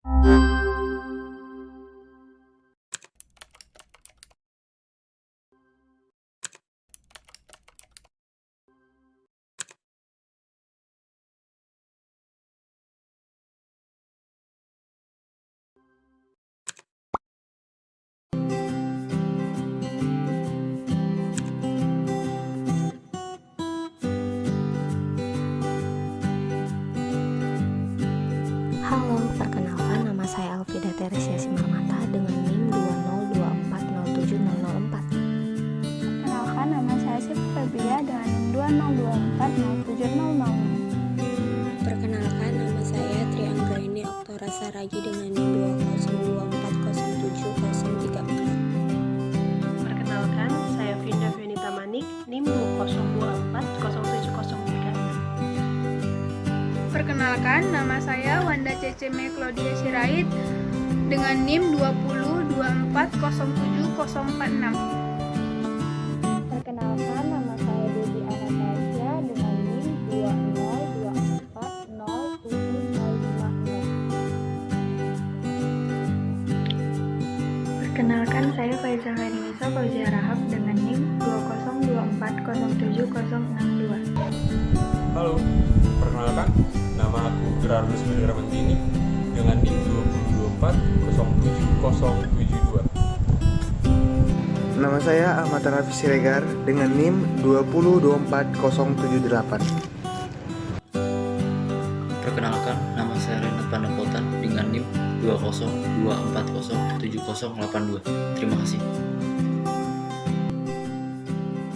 Halo, perkenalkan nama saya Alvida Teresia Simarmata dengan NIM 202407004. Perkenalkan, nama saya Siti Febria dengan NIM 202407006. Perkenalkan, nama saya Trianggelini Oktora Saragi dengan NIM 202402034. Perkenalkan, saya Vinda Venita Manik, NIM 202407003. Perkenalkan, nama saya Wanda Ceceme Claudia Sirait dengan NIM 202407046. Perkenalkan, nama saya Debbie Anastasia dengan NIM 202407050. Perkenalkan, saya Faiza Khairunisa Fauzia Rahab dengan NIM 202407062. Halo, perkenalkan, nama aku Gerardus Benderamentini dengan NIM 204077072. Nama saya Ahmad Raffi Siregar dengan NIM 2024078. Perkenalkan, nama saya Renat Pandapotan dengan NIM 20240708082. Terima kasih.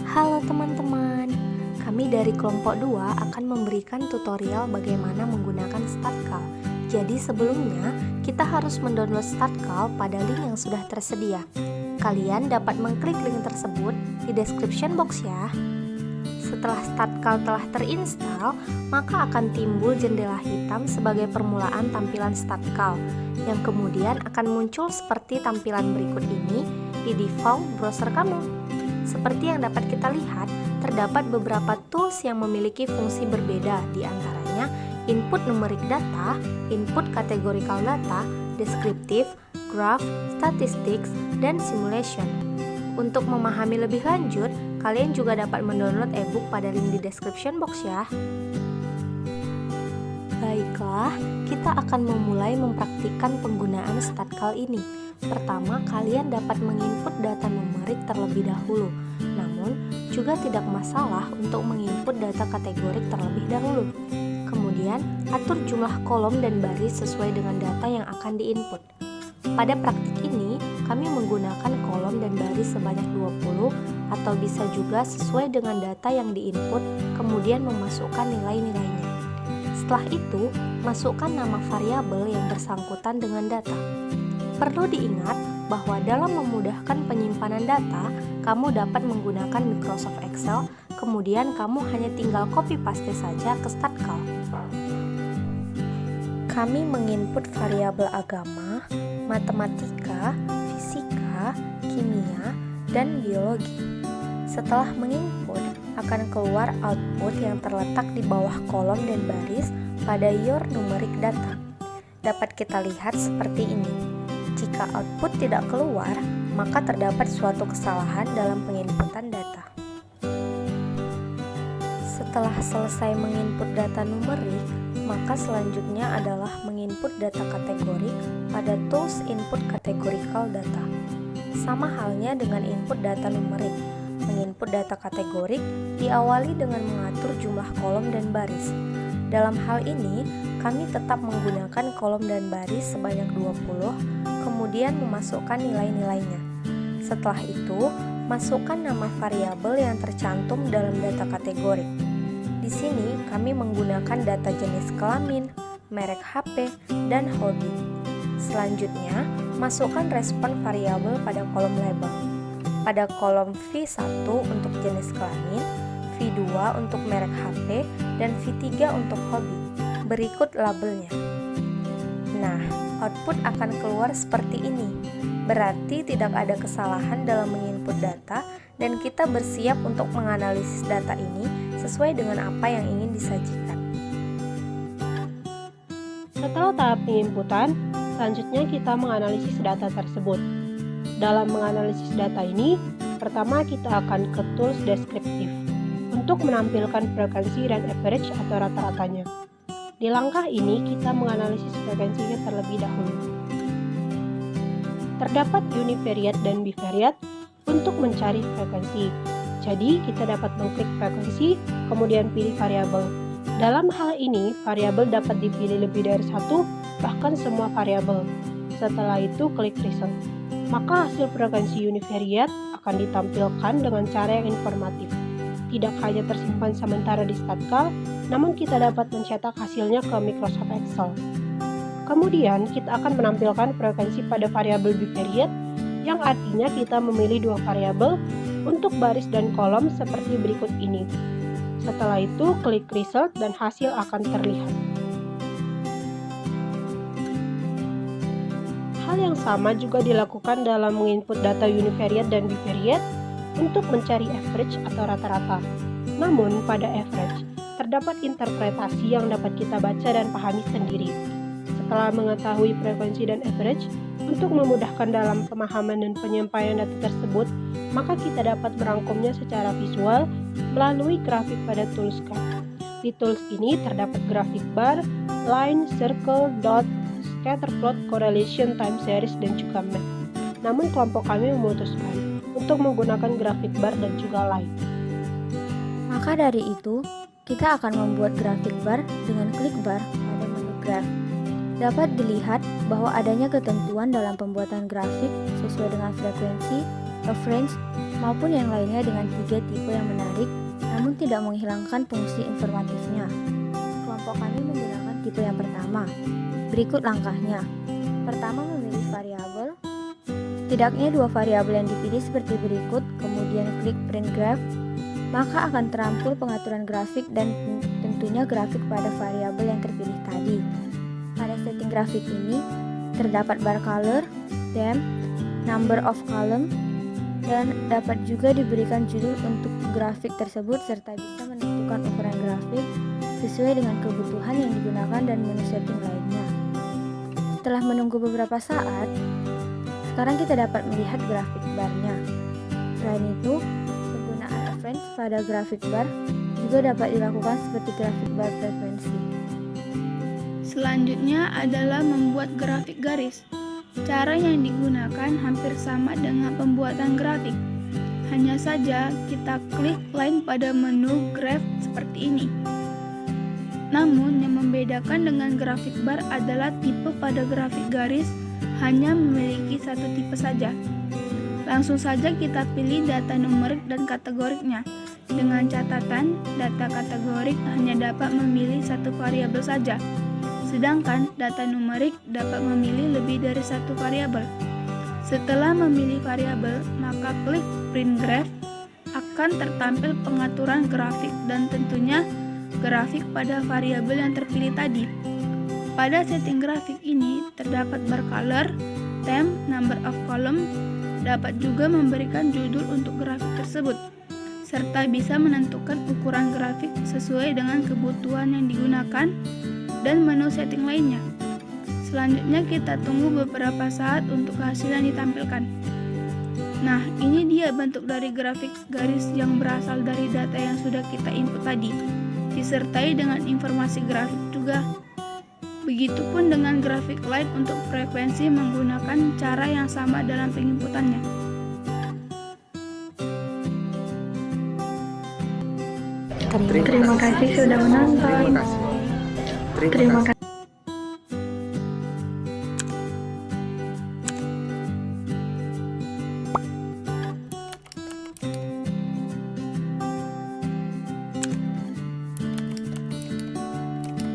Halo teman-teman, kami dari kelompok 2 akan memberikan tutorial bagaimana menggunakan StatCal. Jadi sebelumnya, kita harus mendownload StatCal pada link yang sudah tersedia. Kalian dapat mengklik link tersebut di description box ya. Setelah StatCal telah terinstall, maka akan timbul jendela hitam sebagai permulaan tampilan StatCal, yang kemudian akan muncul seperti tampilan berikut ini di default browser kamu. Seperti yang dapat kita lihat, terdapat beberapa tools yang memiliki fungsi berbeda, di antaranya input numerik data, input categorical data, deskriptif, graph, statistics, dan simulation. Untuk memahami lebih lanjut, kalian juga dapat mendownload ebook pada link di description box ya. Baiklah, kita akan memulai mempraktikkan penggunaan StatCal ini. Pertama, kalian dapat menginput data numerik terlebih dahulu. Namun, juga tidak masalah untuk menginput data kategorik terlebih dahulu. Kemudian, atur jumlah kolom dan baris sesuai dengan data yang akan diinput. Pada praktik ini, kami menggunakan kolom dan baris sebanyak 20 atau bisa juga sesuai dengan data yang diinput, kemudian memasukkan nilai-nilainya. Setelah itu, masukkan nama variabel yang bersangkutan dengan data. Perlu diingat bahwa dalam memudahkan penyimpanan data, kamu dapat menggunakan Microsoft Excel, kemudian kamu hanya tinggal copy paste saja ke StatCal. Kami menginput variabel agama, matematika, fisika, kimia, dan biologi. Setelah menginput, akan keluar output yang terletak di bawah kolom dan baris pada your numeric data. Dapat kita lihat seperti ini. Jika output tidak keluar, maka terdapat suatu kesalahan dalam penginputan data. Setelah selesai menginput data numerik, maka selanjutnya adalah menginput data kategorik pada tools input categorical data. Sama halnya dengan input data numerik. Menginput data kategorik diawali dengan mengatur jumlah kolom dan baris. Dalam hal ini, kami tetap menggunakan kolom dan baris sebanyak 20, kemudian memasukkan nilai-nilainya. Setelah itu, masukkan nama variabel yang tercantum dalam data kategorik. Di sini, kami menggunakan data jenis kelamin, merek HP, dan hobi. Selanjutnya, masukkan respon variabel pada kolom label. Pada kolom V1 untuk jenis kelamin, V2 untuk merek HP, dan V3 untuk hobi. Berikut labelnya. Nah, output akan keluar seperti ini. Berarti tidak ada kesalahan dalam menginput data dan kita bersiap untuk menganalisis data ini sesuai dengan apa yang ingin disajikan. Setelah tahap penginputan, Selanjutnya kita menganalisis data tersebut. Dalam menganalisis data ini, pertama kita akan ke tools deskriptif untuk menampilkan frekuensi dan average atau rata-ratanya. Di langkah ini kita menganalisis frekuensinya terlebih dahulu. Terdapat univariate dan bivariate untuk mencari frekuensi. Jadi kita dapat mengklik frekuensi, kemudian pilih variabel. Dalam hal ini, variabel dapat dipilih lebih dari satu, bahkan semua variabel. Setelah itu, klik result. Maka hasil frekuensi univariate akan ditampilkan dengan cara yang informatif. Tidak hanya tersimpan sementara di StatCal, namun kita dapat mencetak hasilnya ke Microsoft Excel. Kemudian, kita akan menampilkan frekuensi pada variabel bivariate, yang artinya kita memilih dua variabel untuk baris dan kolom seperti berikut ini. Setelah itu, klik result dan hasil akan terlihat. Hal yang sama juga dilakukan dalam menginput data univariate dan bivariate untuk mencari average atau rata-rata. Namun, pada average, terdapat interpretasi yang dapat kita baca dan pahami sendiri. Setelah mengetahui frekuensi dan average, untuk memudahkan dalam pemahaman dan penyampaian data tersebut, maka kita dapat merangkumnya secara visual melalui grafik pada tools Card. Di tools ini terdapat grafik bar, line, circle, dot, scatter plot, correlation, time series, dan juga map. Namun kelompok kami memutuskan untuk menggunakan grafik bar dan juga line. Maka dari itu, kita akan membuat grafik bar dengan klik bar pada menu graph. Dapat dilihat bahwa adanya ketentuan dalam pembuatan grafik sesuai dengan frekuensi, reference, maupun yang lainnya dengan 3 tipe yang menarik, namun tidak menghilangkan fungsi informatifnya. Kelompok kami menggunakan tipe yang pertama. Berikut langkahnya. Pertama, memilih variabel. Tidaknya 2 variabel yang dipilih seperti berikut, kemudian klik print graph, maka akan terampil pengaturan grafik dan tentunya grafik pada variabel yang terpilih tadi. Pada setting grafik ini, terdapat bar color, theme, number of column, dan dapat juga diberikan judul untuk grafik tersebut serta bisa menentukan ukuran grafik sesuai dengan kebutuhan yang digunakan dan menu setting lainnya. Setelah menunggu beberapa saat, sekarang kita dapat melihat grafik barnya. Selain itu, penggunaan reference pada grafik bar juga dapat dilakukan seperti grafik bar frekuensi. Selanjutnya adalah membuat grafik garis. Cara yang digunakan hampir sama dengan pembuatan grafik. Hanya saja kita klik line pada menu graph seperti ini. Namun yang membedakan dengan grafik bar adalah tipe pada grafik garis hanya memiliki satu tipe saja. Langsung saja kita pilih data numerik dan kategoriknya. Dengan catatan, data kategorik hanya dapat memilih satu variabel saja. Sedangkan data numerik dapat memilih lebih dari satu variabel. Setelah memilih variabel, maka klik print graph, akan tertampil pengaturan grafik dan tentunya grafik pada variabel yang terpilih tadi. Pada setting grafik ini terdapat bar color, theme, number of column, dapat juga memberikan judul untuk grafik tersebut, serta bisa menentukan ukuran grafik sesuai dengan kebutuhan yang digunakan dan menu setting lainnya. Selanjutnya kita tunggu beberapa saat untuk hasil yang ditampilkan. Nah, ini dia bentuk dari grafik garis yang berasal dari data yang sudah kita input tadi, disertai dengan informasi grafik juga. Begitupun dengan grafik line untuk frekuensi menggunakan cara yang sama dalam penginputannya. Terima kasih sudah menonton. Terima kasih.